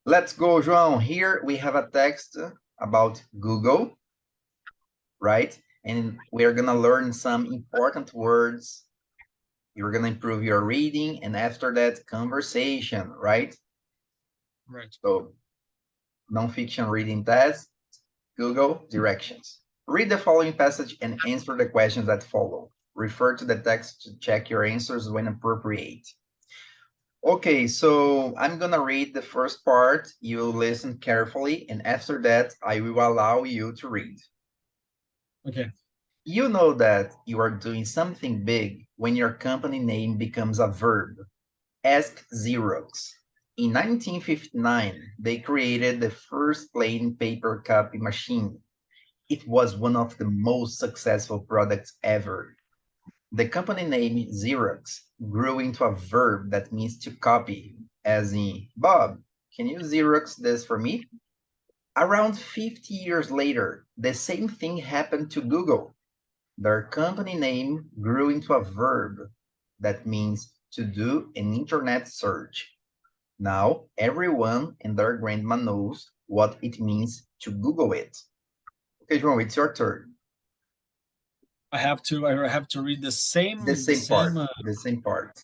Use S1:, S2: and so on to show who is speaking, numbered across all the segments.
S1: Let's go, João. Here we have a text about Google, right? And we're gonna learn some important words. You're gonna improve your reading, and after that, conversation, right?
S2: Right.
S1: So, non-fiction reading test, Google directions. Read the following passage and answer the questions that follow. Refer to the text to check your answers when appropriate. Okay, so I'm gonna read the first part. You listen carefully, and after that, I will allow you to read.
S2: Okay.
S1: You know that you are doing something big when your company name becomes a verb. Ask Xerox. In 1959, they created the first plain paper copy machine. It was one of the most successful products ever. The company name Xerox grew into a verb that means to copy, as in, Bob, can you Xerox this for me? Around 50 years later, the same thing happened to Google. Their company name grew into a verb that means to do an internet search. Now, everyone and their grandma knows what it means to Google it. Okay, João, it's your turn.
S2: I have to read the
S1: The
S2: same
S1: same part. The same part.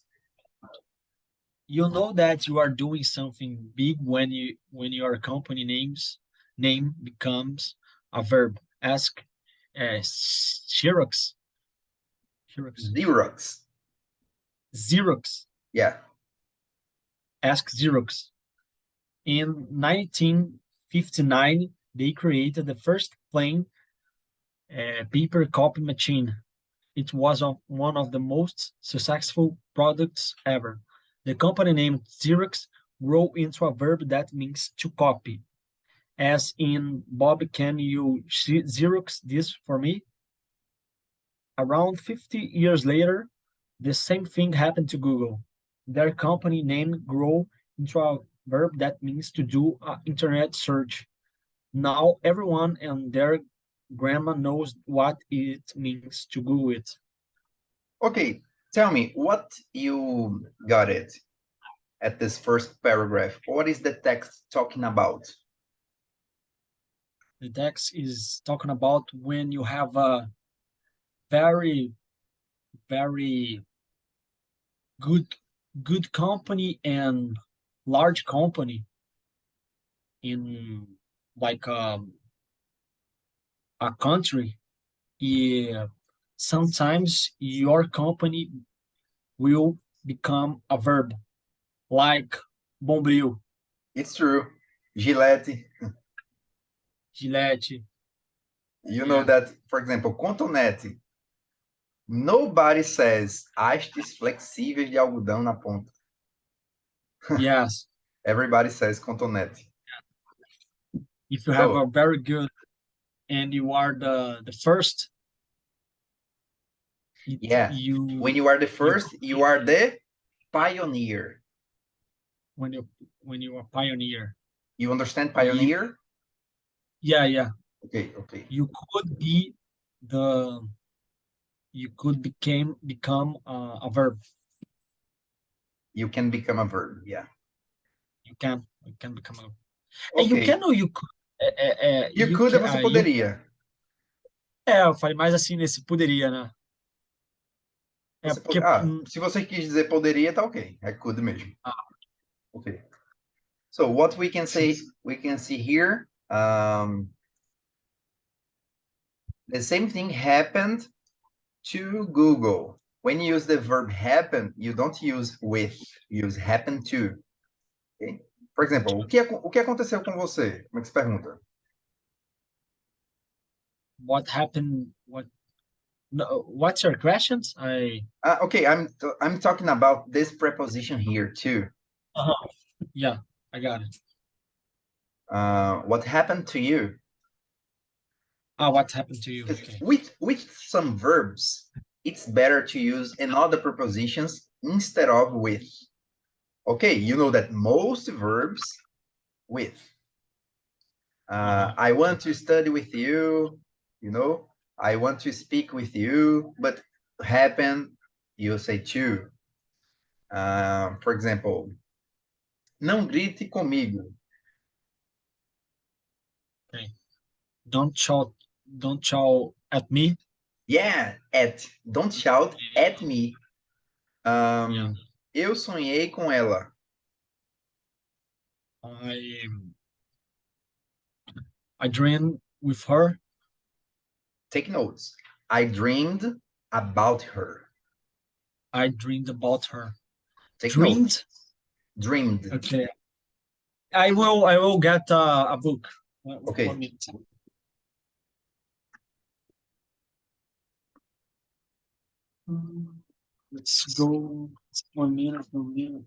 S2: you know that you are doing something big when your company name becomes a verb. Ask Xerox.
S1: Xerox.
S2: Xerox.
S1: Yeah.
S2: Ask Xerox. In 1959, they created the first plain paper copy machine. It was one of the most successful products ever. The company name Xerox grew into a verb that means to copy. As in, Bob, can you Xerox this for me? Around 50 years later, the same thing happened to Google. Their company name grew into a verb that means to do an internet search. Now everyone and their grandma knows what it means to Google it.
S1: Okay, tell me what you got it at this first paragraph. What is the text talking about?
S2: The text is talking about when you have a very, very good good company and large company in like a country. Yeah, sometimes your company will become a verb like Bombril,
S1: It's true. Gillette.
S2: Gillette.
S1: You know
S2: Yeah.
S1: that, for example, Cotonete. Nobody says hastes flexíveis de algodão na ponta.
S2: Yes.
S1: Everybody says Cotonete.
S2: If you have
S1: So,
S2: a very good and you are the first,
S1: yeah,
S2: you
S1: when you are the
S2: you
S1: first, you are the pioneer.
S2: when you are pioneer.
S1: You understand
S2: You
S1: pioneer?
S2: yeah.
S1: Okay, okay.
S2: You could be the you could become a verb.
S1: You can become a verb, yeah.
S2: You can become a you
S1: Ok.
S2: can ou you could
S1: You
S2: you
S1: could,
S2: can
S1: você poderia.
S2: eu falei mais assim nesse poderia, né? É
S1: Você
S2: porque
S1: se você quis dizer poderia, tá ok. É could mesmo.
S2: ah,
S1: Ok. So what we can see here, the same thing happened to Google. When you use the verb happen, you don't use with, you use happen to. Okay? Por exemplo, o que aconteceu com você? Como é que se pergunta?
S2: what happened? No, what's your questions?
S1: Okay, I'm talking about this preposition here too.
S2: Yeah, I got it.
S1: What happened to you?
S2: What happened to you? Okay.
S1: With some verbs, it's better to use another prepositions instead of with. Okay, you know that most verbs with. I want to study with you, you know, I want to speak with you, but happen, you say to. For example, não grite comigo.
S2: Okay. Don't shout at me.
S1: Yeah, don't shout at me.
S2: Yeah.
S1: Eu sonhei com ela.
S2: I dreamed with her.
S1: Take notes. I dreamed about her.
S2: I dreamed about her.
S1: Take
S2: Dreamed.
S1: notes. Dreamed.
S2: Okay. I will get a book.
S1: Okay.
S2: 1 minute. Let's go 1 minute, 1 minute.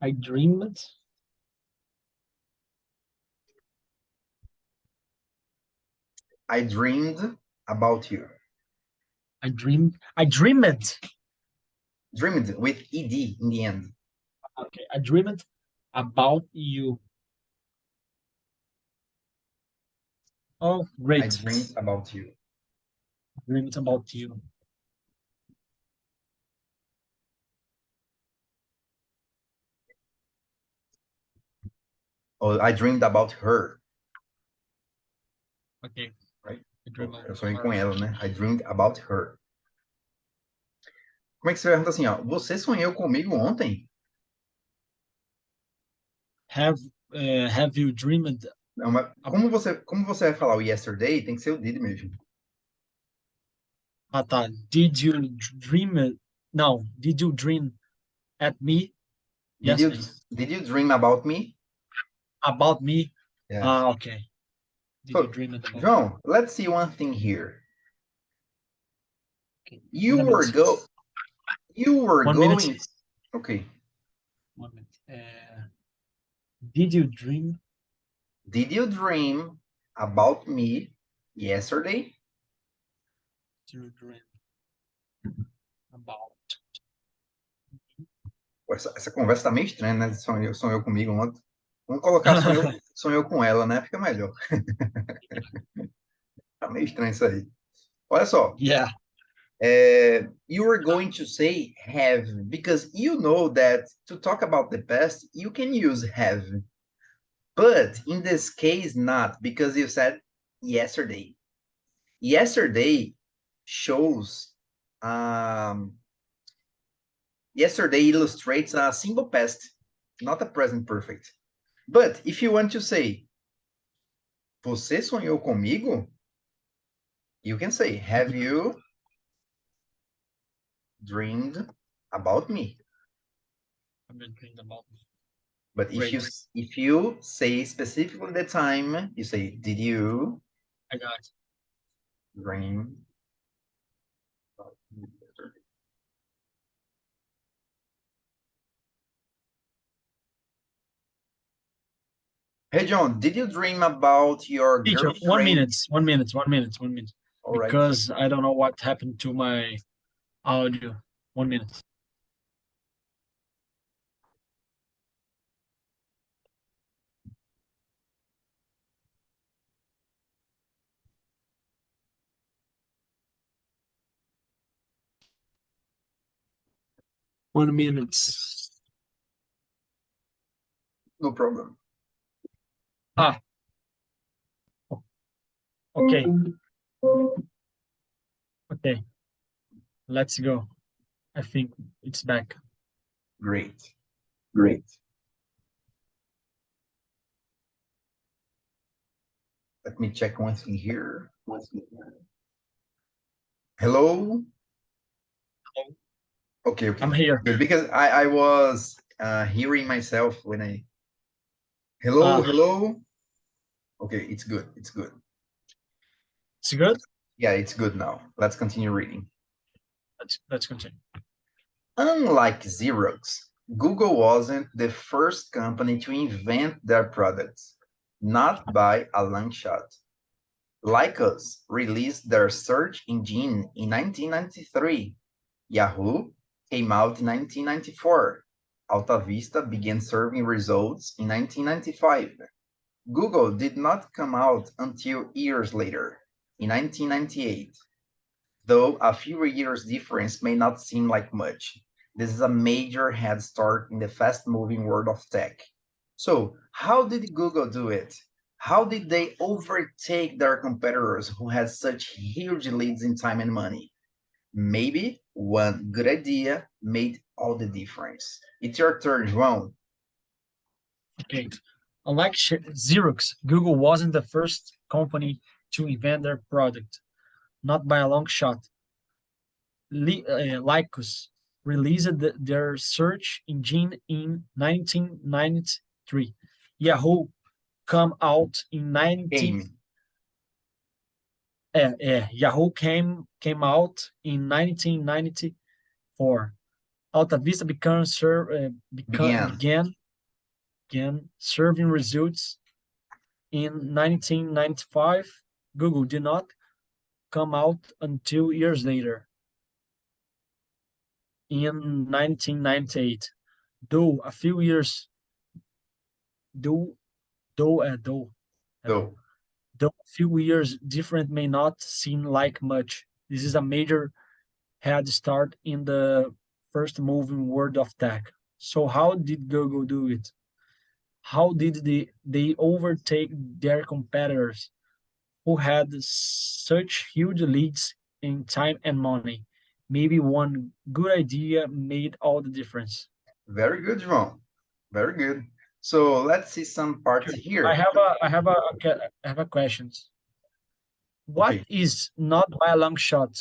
S2: I dreamed.
S1: I dreamed about you.
S2: I dreamed.
S1: Dreamed with ed in the end.
S2: Okay. I dreamed about you. Oh, great.
S1: I dreamed about you.
S2: Dreamed about you.
S1: Oh, I dreamed about her.
S2: Okay.
S1: Right?
S2: Eu
S1: sonhei com ela, né? I dreamed about her. Como é que você pergunta assim, ó? Você sonhou comigo ontem?
S2: Have you dreamed?
S1: Não, mas como você vai falar o yesterday, tem que ser o did mesmo.
S2: Ah, tá. Did you dream? No. Did you dream at me?
S1: Did you dream about me?
S2: About me?
S1: Yeah.
S2: Ah, okay. Did you dream about
S1: João, let's see one thing here.
S2: Okay.
S1: You were
S2: One
S1: going.
S2: minute.
S1: Okay.
S2: 1 minute. Did you dream?
S1: Did you dream about me yesterday?
S2: Did you dream about?
S1: Essa conversa tá meio estranha, né? Sonhou comigo ontem. Vamos colocar sonhou com ela, né? Fica melhor. Tá meio estranho isso aí. Olha só.
S2: Yeah.
S1: You were going to say have, because you know that to talk about the past, you can use have. But in this case, not, because you said yesterday. Yesterday shows, yesterday illustrates a simple past, not a present perfect. But if you want to say, você sonhou comigo? You can say, have you dreamed about me?
S2: I've been dreaming about me.
S1: But if you say specifically the time, you say, did you?
S2: I got it.
S1: Dream. Hey John, did you dream about your
S2: Teacher,
S1: girlfriend?
S2: 1 minute. 1 minute. 1 minute. 1 minute.
S1: All right.
S2: Because I don't know what happened to my audio. 1 minute. One minute.
S1: No problem.
S2: Okay. Okay. Let's go. I think it's back.
S1: Great. Let me check one thing here. Hello? Okay.
S2: I'm here.
S1: Good, because I was hearing myself when I... Hello? Okay, it's good.
S2: It's good?
S1: Yeah, it's good now. Let's continue reading.
S2: Let's continue.
S1: Unlike Xerox, Google wasn't the first company to invent their products, not by a long shot. Lycos released their search engine in 1993. Yahoo came out in 1994. Alta Vista began serving results in 1995. Google did not come out until years later, in 1998. Though a few years difference may not seem like much, this is a major head start in the fast-moving world of tech. So, how did Google do it? How did they overtake their competitors who had such huge leads in time and money? Maybe one good idea made all the difference. It's your turn, João.
S2: Okay. Unlike Xerox, Google wasn't the first company to invent their product, not by a long shot. Lycos released their search engine in 1993. Yahoo come out in 90.
S1: Game.
S2: Yahoo came out in 1994. Alta Vista
S1: Began.
S2: began serving results in 1995. Google did not come out until years later, in 1998. Though a few years, though, though,
S1: Though.
S2: though a few years different may not seem like much. This is a major head start in the first moving world of tech. So how did Google do it? How did they overtake their competitors who had such huge leads in time and money? Maybe one good idea made all the difference.
S1: Very good, João. Very good. So let's see some parts here.
S2: I have a questions. What
S1: Okay,
S2: is not by a long shot?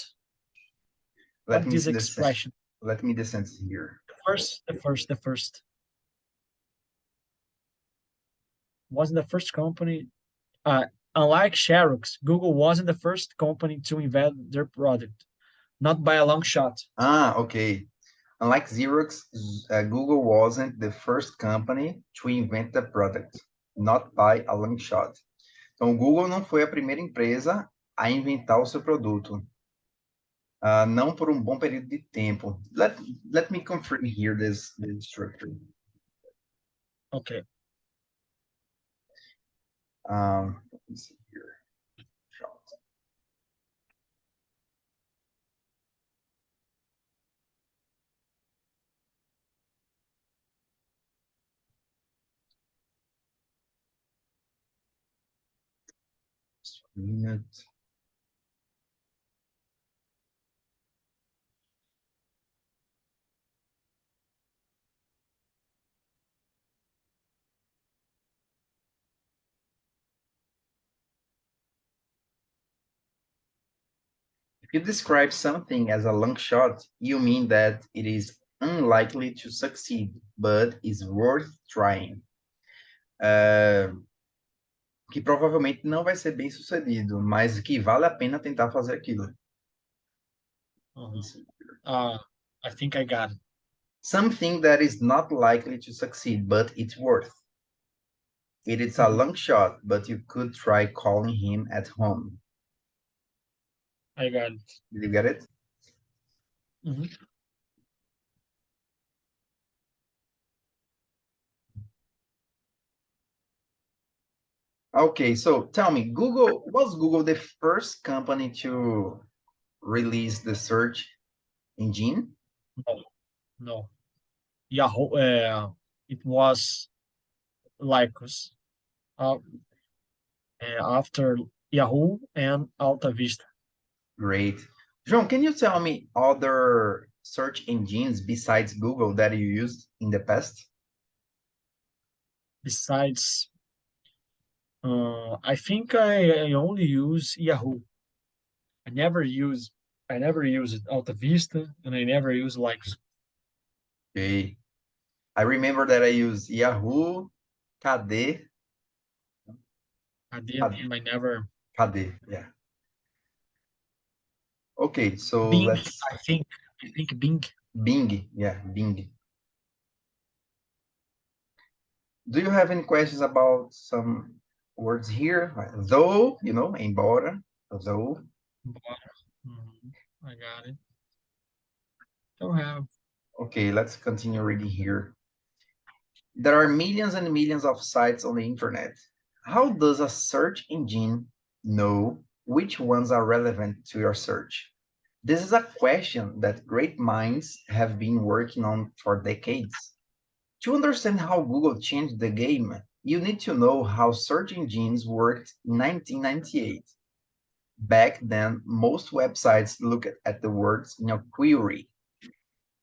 S1: let
S2: What
S1: me
S2: this
S1: see the
S2: expression?
S1: let me the sentence here.
S2: The first. Wasn't the first company. Uh, Unlike Xerox, Google wasn't the first company to invent their product, not by a long shot.
S1: Ah, okay. Unlike Xerox, Google wasn't the first company to invent the product, not by a long shot. Então, o Google não foi a primeira empresa a inventar o seu produto, não por um bom período de tempo. Let me confirm here this structure.
S2: Okay.
S1: Let me see here. Shot. Just a minute. If you describe something as a long shot, you mean that it is unlikely to succeed, but is worth trying. Que provavelmente não vai ser bem sucedido, mas que vale a pena tentar fazer aquilo.
S2: I think I got it.
S1: Something that is not likely to succeed, but it's worth. It is a long shot, but you could try calling him at home.
S2: I got it.
S1: Did you get it? Okay, so tell me, was Google the first company to release the search engine?
S2: No. Yahoo. It was Lycos. After Yahoo and Alta Vista.
S1: Great. João, can you tell me other search engines besides Google that you used in the past?
S2: Besides, I think I only use Yahoo. I never use Alta Vista, and I never use Lycos.
S1: Okay. I remember that I used Yahoo, KD.
S2: I never.
S1: KD, yeah. Okay, so
S2: Bing.
S1: let's.
S2: I think Bing.
S1: Bing, yeah, Bing. Do you have any questions about some words here? Though, embora, though.
S2: I got it. Don't have.
S1: Okay, let's continue reading here. There are millions and millions of sites on the internet. How does a search engine know which ones are relevant to your search? This is a question that great minds have been working on for decades. To understand how Google changed the game, you need to know how search engines worked in 1998. Back then, most websites looked at the words in a query.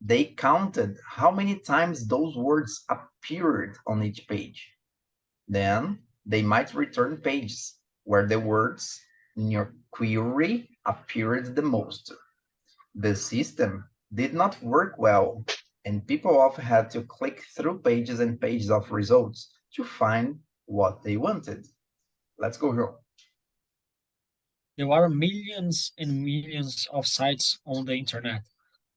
S1: They counted how many times those words appeared on each page. Then they might return pages where the words in your query appeared the most. The system did not work well, and people often had to click through pages and pages of results to find what they wanted. Let's go here.
S2: There are millions and millions of sites on the internet.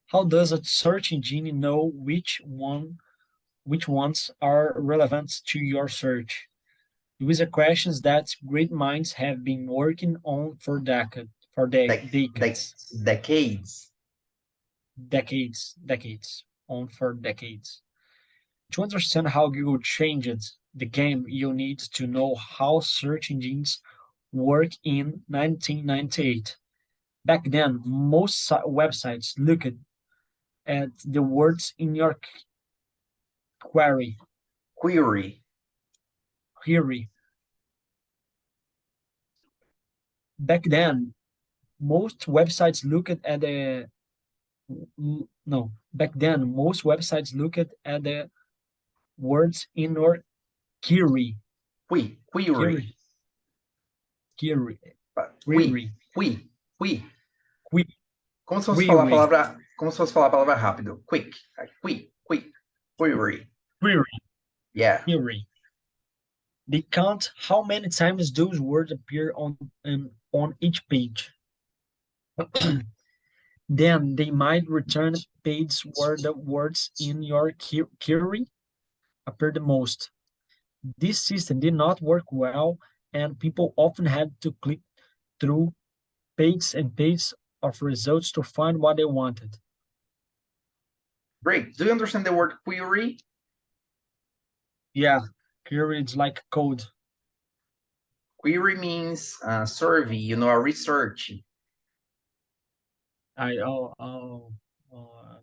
S2: How does a search engine know which ones are relevant to your search? These are questions that great minds have been working on for
S1: Dec-
S2: decades,
S1: decades.
S2: for decades. To understand how Google changed the game, you need to know how search engines work in 1998. Back then, most websites looked at the words in your query.
S1: Query.
S2: Back then, most websites looked at the no. Back then, most websites looked at the words in your query.
S1: Query.
S2: Query.
S1: Qui. Qui. Qui.
S2: Qui.
S1: Como se fosse falar a palavra, como se fosse falar a palavra rápido. Quick. Quick. Query. Yeah.
S2: Query. They count how many times those words appear on each page. Then they might return pages where the words in your query appear the most. This system did not work well, and people often had to click through pages and pages of results to find what they wanted.
S1: Great. Do you understand the word query?
S2: Yeah, query is like code.
S1: Query means survey, a research.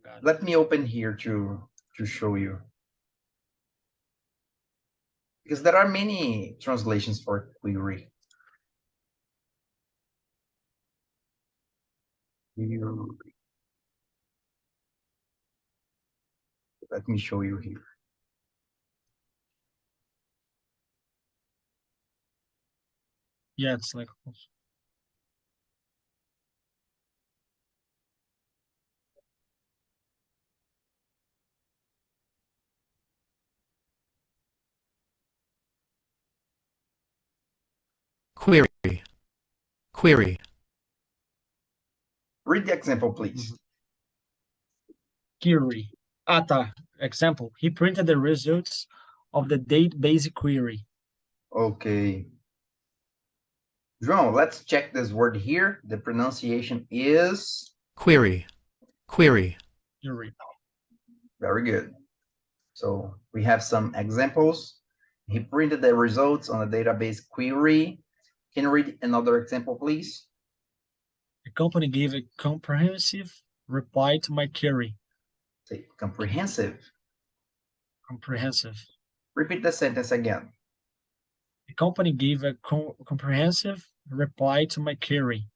S2: God.
S1: Let me open here to show you. Because there are many translations for query. Let me show you here.
S2: Yeah, it's like
S3: Query. Query.
S1: Read the example, please.
S2: query. Example. He printed the results of the database query.
S1: Okay. João, let's check this word here. The pronunciation is
S3: Query. Query.
S2: Query.
S1: Very good. So we have some examples. He printed the results on a database query. Can you read another example, please?
S2: The company gave a comprehensive reply to my query.
S1: Say comprehensive.
S2: Comprehensive.
S1: Repeat the sentence again.
S2: The company gave a comprehensive reply to my query.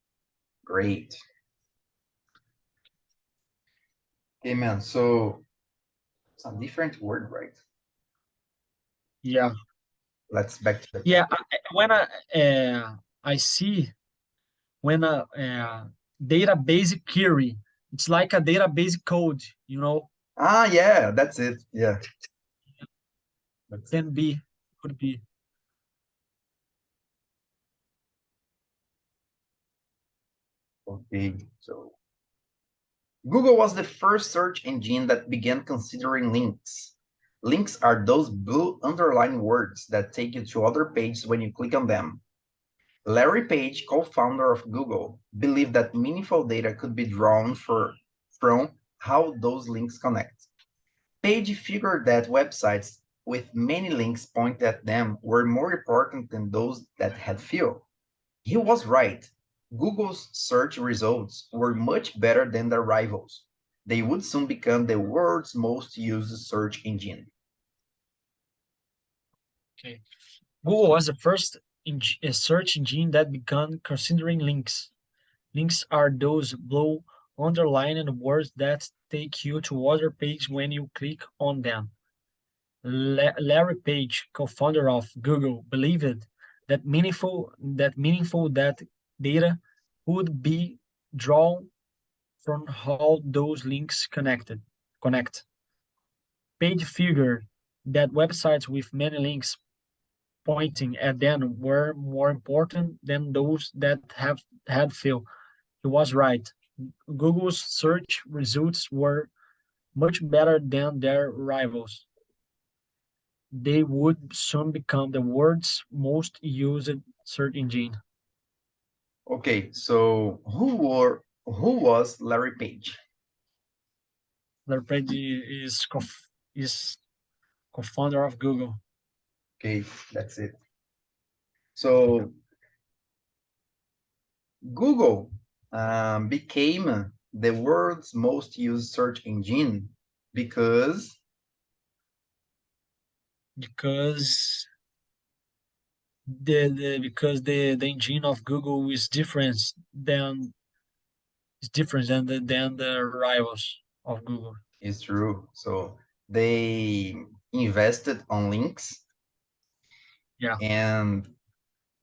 S1: Great. Okay, man. So it's a different word, right?
S2: Yeah.
S1: Let's back to the
S2: Yeah. When I see when a database query, it's like a database code,
S1: yeah, that's it. Yeah.
S2: Could be.
S1: Okay, so Google was the first search engine that began considering links. Links are those blue underlined words that take you to other pages when you click on them. Larry Page, co-founder of Google, believed that meaningful data could be drawn from how those links connect. Page figured that websites with many links pointed at them were more important than those that had few. He was right. Google's search results were much better than their rivals. They would soon become the world's most used search engine.
S2: Okay. Google was the first search engine that began considering links. Links are those blue underlined words that take you to other pages when you click on them. Larry Page, co-founder of Google, believed that meaningful data would be drawn from how those links connect. Page figured that websites with many links pointing at them were more important than those that had few. He was right. Google's search results were much better than their rivals. They would soon become the world's most used search engine.
S1: Okay, so who was Larry Page?
S2: Larry Page is co-founder of Google.
S1: Okay, that's it. So Google became the world's most used search engine because
S2: Because the engine of Google is different than the rivals of Google.
S1: it's true. So they invested on links,
S2: Yeah.
S1: and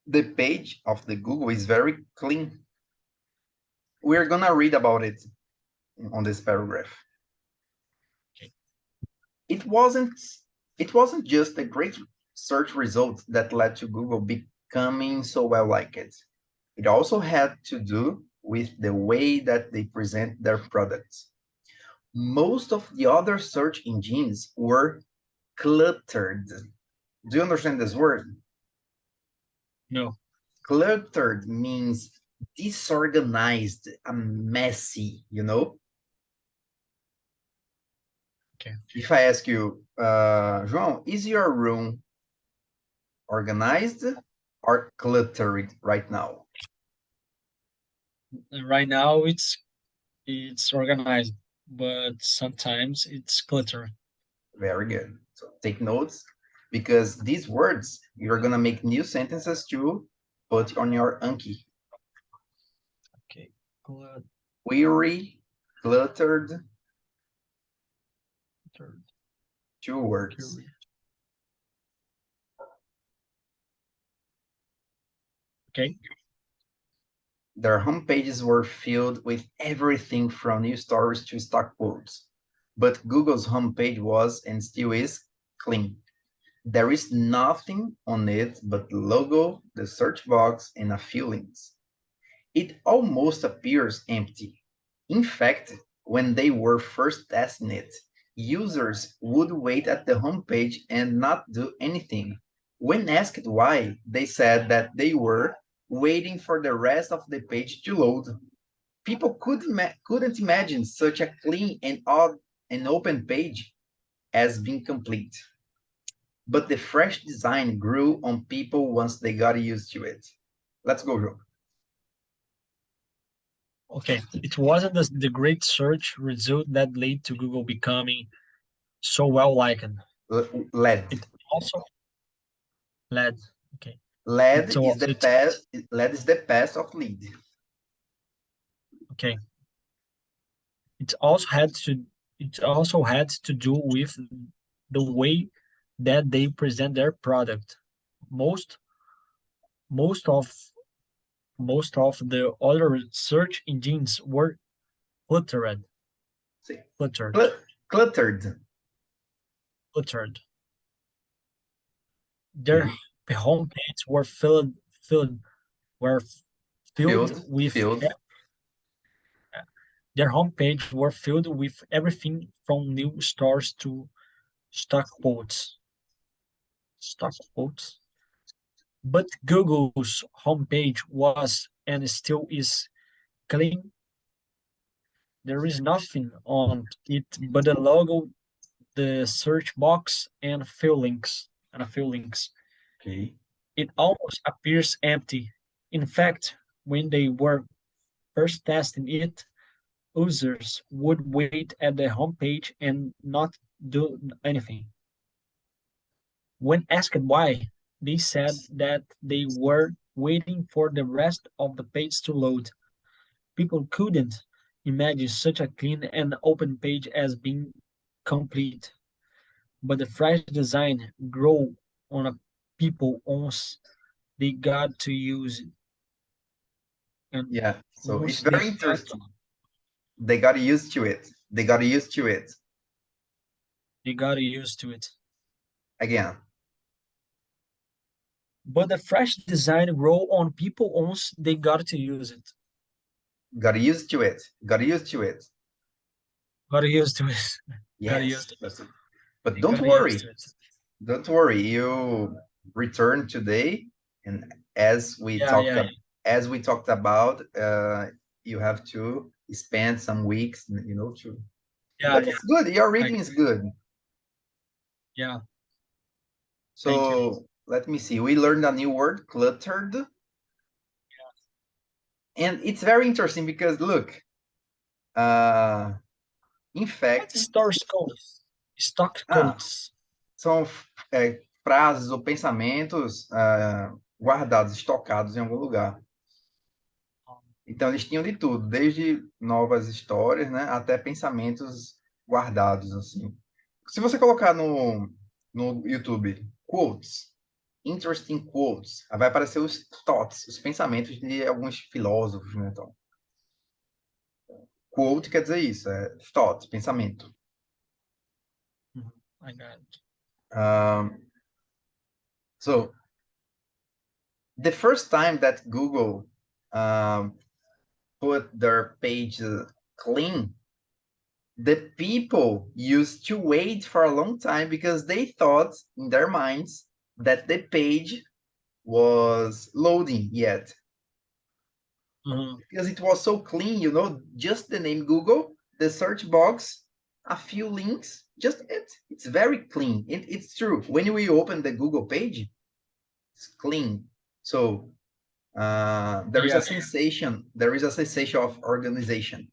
S1: the page of the Google is very clean. We're gonna read about it on this paragraph.
S2: Okay.
S1: It wasn't just the great search results that led to Google becoming so well liked. It also had to do with the way that they present their products. Most of the other search engines were cluttered. Do you understand this word?
S2: No.
S1: Cluttered means disorganized, messy, you know?
S2: Okay.
S1: If I ask you, João, is your room organized or cluttered right now?
S2: Right now it's organized, but sometimes it's clutter.
S1: Very good. So take notes because these words, you're going to make new sentences to put on your Anki.
S2: Okay. Clutter.
S1: Weary, cluttered, 2 words.
S2: Okay.
S1: Their homepages were filled with everything from news stories to stock quotes. But Google's homepage was and still is clean. There is nothing on it but the logo, the search box, and a few links. It almost appears empty. In fact, when they were first testing it, users would wait at the homepage and not do anything. When asked why, they said that they were waiting for the rest of the page to load. People couldn't imagine such a clean and odd and open page as being complete. But the fresh design grew on people once they got used to it. Let's go, Joe.
S2: Okay. It wasn't the great search result that led to Google becoming so well liked.
S1: LED.
S2: It also led. Okay.
S1: LED
S2: So
S1: is the past. LED is the past of lead.
S2: okay. It also had to do with the way that they present their product. Most most of most of the other search engines were cluttered.
S1: See,
S2: Cluttered.
S1: cluttered.
S2: Cluttered. Their homepage were filled with
S1: Filled.
S2: their homepage were filled with everything from new stores to stock quotes. Stock quotes. But Google's homepage was and still is clean. There is nothing on it but the logo, the search box, and a few links.
S1: Okay.
S2: It almost appears empty. In fact, when they were first testing it, users would wait at the homepage and not do anything. When asked why, they said that they were waiting for the rest of the page to load. People couldn't imagine such a clean and open page as being complete. But the fresh design grew on a people once they got to use it. And
S1: Yeah, so
S2: once
S1: it's
S2: they
S1: very
S2: got
S1: interesting. They got used to it. They got used to it.
S2: they got used to it.
S1: Again,
S2: But the fresh design grew on people once they got to use it.
S1: got used to it. Got used to it.
S2: Got used to it. Got
S1: Yes,
S2: used to it.
S1: that's it. But
S2: They
S1: don't
S2: got
S1: worry.
S2: used to it.
S1: Don't worry. You return today, and as we
S2: Yeah,
S1: talked
S2: yeah,
S1: as we talked about, you have to spend some weeks, to.
S2: yeah,
S1: But
S2: yeah,
S1: it's good. Your reading
S2: like,
S1: is good.
S2: yeah. Thank you.
S1: So let me see. We learned a new word, cluttered. And it's very interesting because look, in fact,
S2: What's source code? Stock codes.
S1: são frases ou pensamentos guardados, estocados em algum lugar. Então eles tinham de tudo, desde novas histórias, né, até pensamentos guardados, assim. Se você colocar no YouTube quotes, interesting quotes, vai aparecer os thoughts, os pensamentos de alguns filósofos, né, então. Quote quer dizer isso, thought, pensamento.
S2: I got it.
S1: So the first time that Google put their page clean, the people used to wait for a long time because they thought in their minds that the page was loading yet. Because it was so clean, just the name Google, the search box, a few links, just it. It's very clean. It's true. When we open the Google page, it's clean. So there is a sensation of organization.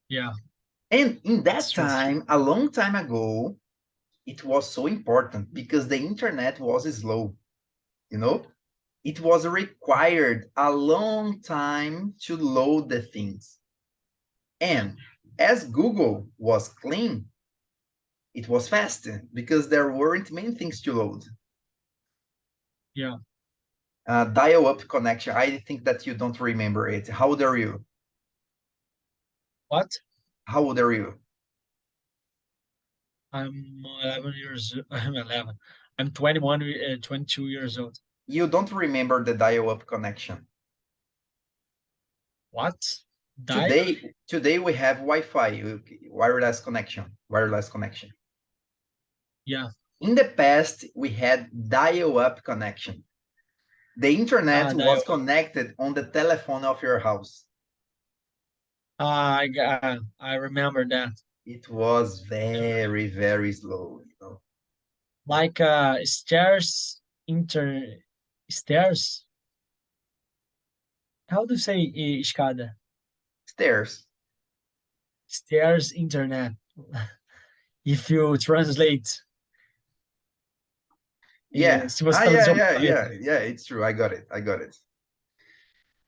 S2: Yeah.
S1: And in that time, a long time ago, it was so important because the internet was slow, it was required a long time to load the things. And as Google was clean, it was faster because there weren't many things to load.
S2: Yeah.
S1: Dial-up connection. I think that you don't remember it. How old are you?
S2: What?
S1: How old are you?
S2: I'm 11 years. I'm 11. I'm 21, 22 years old.
S1: You don't remember the dial-up connection.
S2: What?
S1: Today we have Wi-Fi, wireless connection.
S2: Yeah.
S1: In the past, we had dial-up connection. The internet was connected on the telephone of your house.
S2: I remember that.
S1: It was very, very slow,
S2: Like stairs. How do you say escada?
S1: Stairs.
S2: Stairs internet. If you translate.
S1: Yeah. Yeah, it's true. I got it.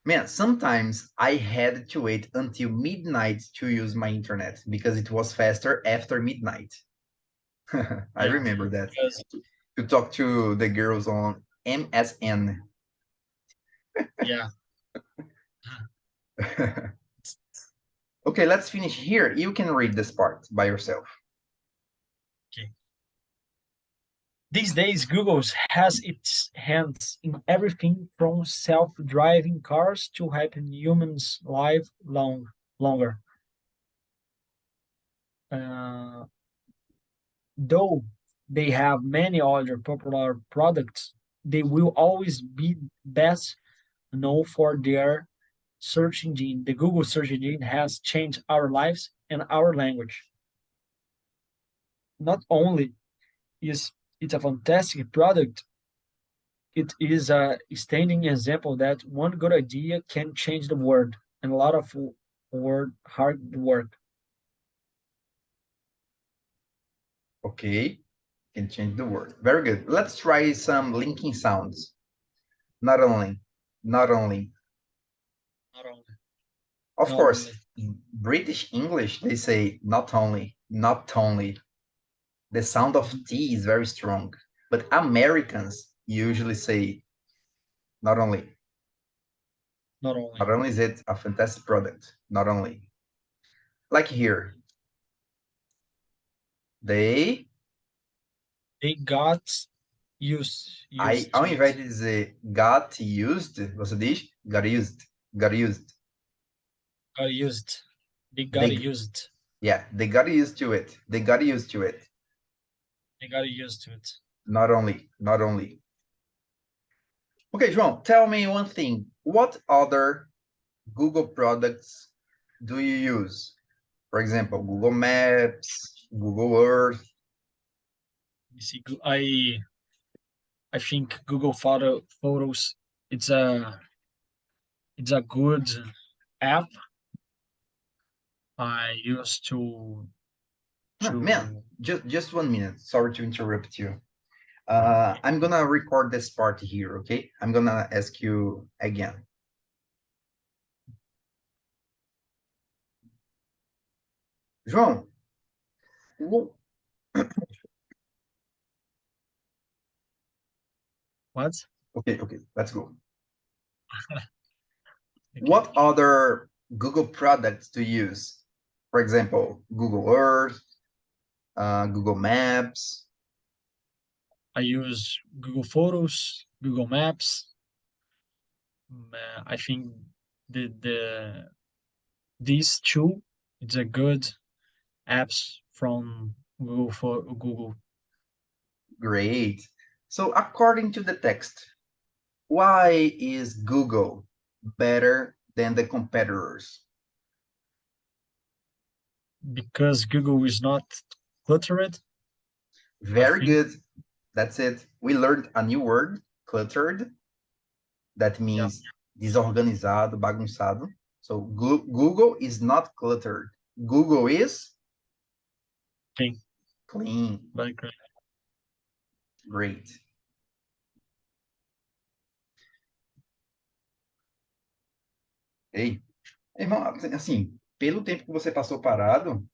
S1: Man, sometimes I had to wait until midnight to use my internet because it was faster after midnight. I remember that. To talk to the girls on MSN.
S2: Yeah.
S1: Okay, let's finish here. You can read this part by yourself.
S2: Okay. These days, Google has its hands in everything from self-driving cars to helping humans live longer. Though they have many other popular products, they will always be best known for their search engine. The Google search engine has changed our lives and our language. Not only is it a fantastic product, it is a standing example that one good idea can change the world and a lot of hard work.
S1: Okay, can change the word. Very good. Let's try some linking sounds. Not only, not only.
S2: Not only.
S1: Of
S2: Not
S1: course,
S2: only.
S1: in British English, they say not only, not only. The sound of T is very strong, but Americans usually say not only.
S2: Not only.
S1: Not only is it a fantastic product, not only. Like here, they
S2: got used
S1: ao
S2: to
S1: invés
S2: it.
S1: de dizer got used, você diz got used, got used.
S2: Got used. They got
S1: They,
S2: used.
S1: yeah, they got used to it. They got used to it.
S2: They got used to it.
S1: Not only, not only. Okay, João, tell me one thing. What other Google products do you use? For example, Google Maps, Google Earth.
S2: You see, I think Google Photos it's a good app. I used to
S1: Man, just 1 minute. Sorry to interrupt you. I'm gonna record this part here, okay? I'm gonna ask you again. João,
S2: what?
S1: okay, let's go.
S2: Okay.
S1: What other Google products do you use? For example, Google Earth, Google Maps.
S2: I use Google Photos, Google Maps. I think these two it's a good apps from Google.
S1: Great. So according to the text, why is Google better than the competitors?
S2: Because Google is not cluttered.
S1: Very good. That's it. We learned a new word, cluttered. That means desorganizado, bagunçado. So Google is not cluttered. Google is
S2: Clean.
S1: clean.
S2: Very clean.
S1: Great. Ei, irmão, assim, pelo tempo que você passou parado,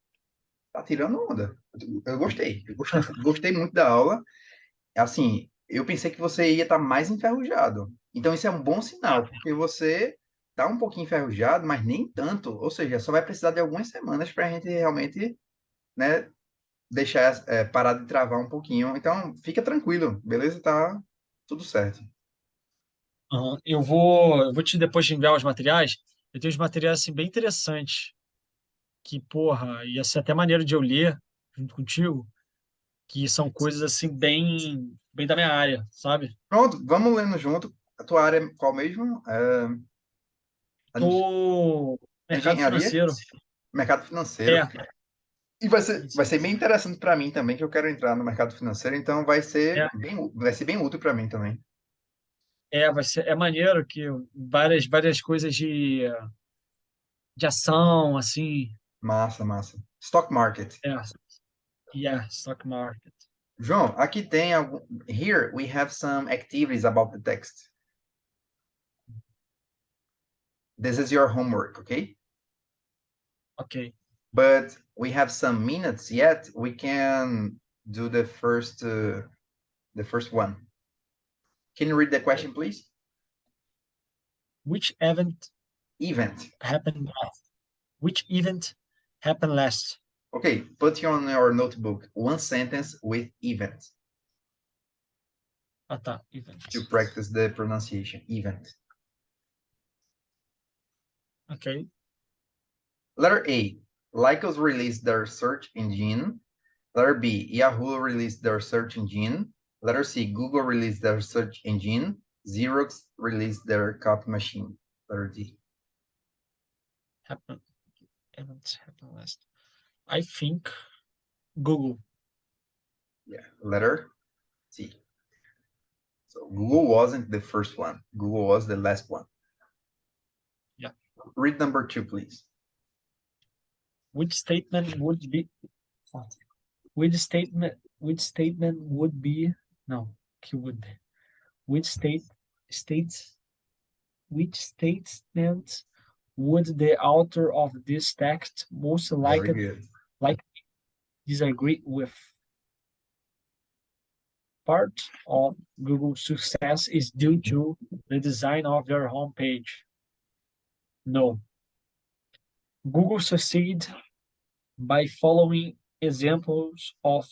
S1: tá tirando onda. Eu gostei. Gostei muito da aula. Assim, eu pensei que você ia estar mais enferrujado. Então, isso é um bom sinal, porque você tá um pouquinho enferrujado, mas nem tanto. Ou seja, só vai precisar de algumas semanas para a gente realmente, né, deixar parar de travar um pouquinho. Então, fica tranquilo, beleza? Tá tudo certo.
S2: Uhum. Eu vou te depois te enviar os materiais. Eu tenho os materiais assim bem interessantes que, porra, ia ser até maneiro de eu ler junto contigo, que são coisas assim bem da minha área, sabe?
S1: Pronto, vamos lendo junto. A tua área é qual mesmo?
S2: Do mercado
S1: Engenharia?
S2: financeiro.
S1: Mercado financeiro.
S2: É,
S1: E vai ser bem interessante para mim também, que eu quero entrar no mercado financeiro, então
S2: é,
S1: vai ser bem útil para mim também.
S2: é maneiro que várias coisas de ação, assim,
S1: Massa, massa. Stock market.
S2: stock market.
S1: João, aqui tem algum. Here we have some activities about the text. This is your homework, okay?
S2: Ok.
S1: But we have some minutes yet. We can do the first one. Can you read the question, please?
S2: Which event happened last? Which event happened last?
S1: Okay, put on your notebook one sentence with event
S2: Ah, tá. Event.
S1: to practice the pronunciation. Event.
S2: Ok.
S1: Letter A, Lycos released their search engine. Letter B, Yahoo released their search engine. Letter C, Google released their search engine. Xerox released their copy machine. Letter D.
S2: Events happened last. I think Google.
S1: Yeah, letter C. So Google wasn't the first one. Google was the last one.
S2: Yeah.
S1: Read number 2, please.
S2: Which statement would be which statement would be no would which states which statement would the author of this text most
S1: Very
S2: likely
S1: good.
S2: disagree with? Part of Google's success is due to the design of their homepage. No. Google succeed by following examples of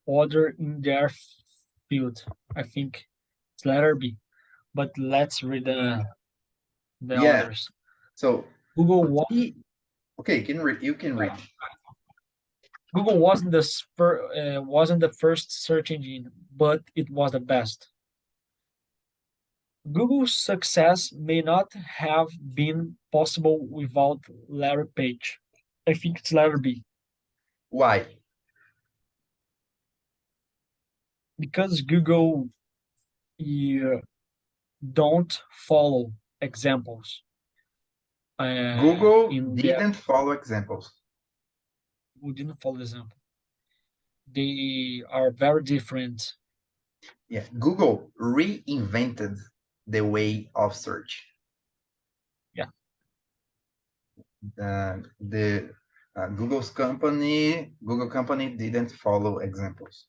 S2: other in their field. I think it's letter B, but let's read the
S1: Yeah.
S2: others.
S1: So
S2: Google was,
S1: okay, you can read.
S2: Google wasn't the first search engine, but it was the best. Google's success may not have been possible without Larry Page. I think it's letter B.
S1: Why?
S2: Because Google don't follow examples.
S1: Google didn't follow examples.
S2: Google didn't follow example. They are very different.
S1: Yeah, Google reinvented the way of search.
S2: Yeah.
S1: Google company didn't follow examples.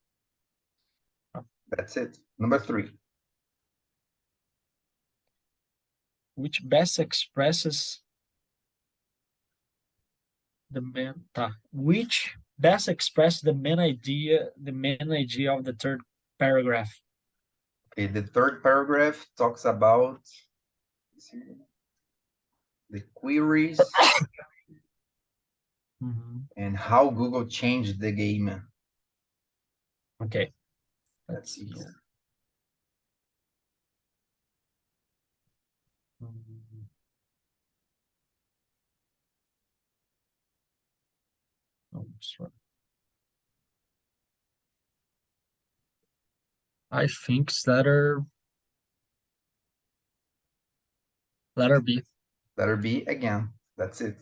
S2: Oh.
S1: That's it. Number 3.
S2: Which best expresses the main which best expresses the main idea of the third paragraph.
S1: Okay, the third paragraph talks about the queries and how Google changed the game.
S2: Okay.
S1: Let's see here.
S2: Oh, sorry. I think it's letter B.
S1: Letter B again. That's it.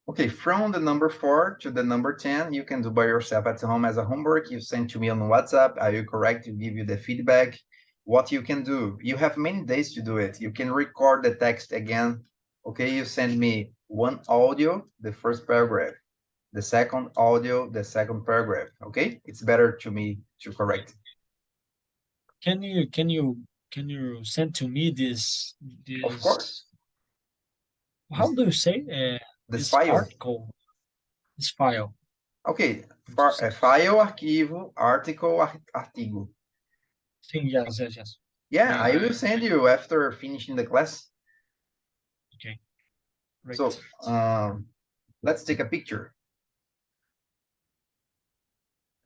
S1: Okay, from the number 4 to the number 10, you can do by yourself at home as a homework. You send to me on WhatsApp. I will correct to give you the feedback. What you can do, you have many days to do it. You can record the text again. Okay, you send me one audio, the first paragraph, the second audio, the second paragraph. Okay, it's better to me to correct.
S2: Can you send to me this?
S1: Of course.
S2: How do you say
S1: this file?
S2: Article, this file.
S1: Okay, file, arquivo, article, artigo.
S2: Yes.
S1: Yeah, I will send you after finishing the class.
S2: Okay. Right.
S1: So let's take a picture.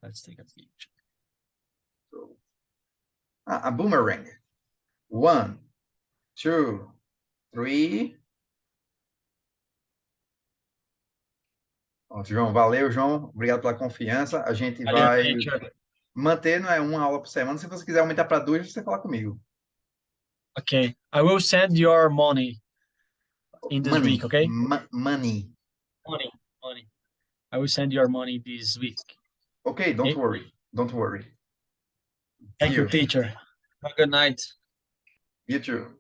S2: Let's take a picture.
S1: So, a boomerang. 1, 2, 3. Ó, João, valeu, João. Obrigado pela confiança. A gente vai manter, não é uma aula por semana. Se você quiser aumentar para 2, você fala comigo.
S2: Okay, I will send your money in this week, okay?
S1: Money.
S2: I will send your money this week.
S1: Okay, don't worry. Don't worry.
S2: Thank you, teacher. Have a good night.
S1: You too.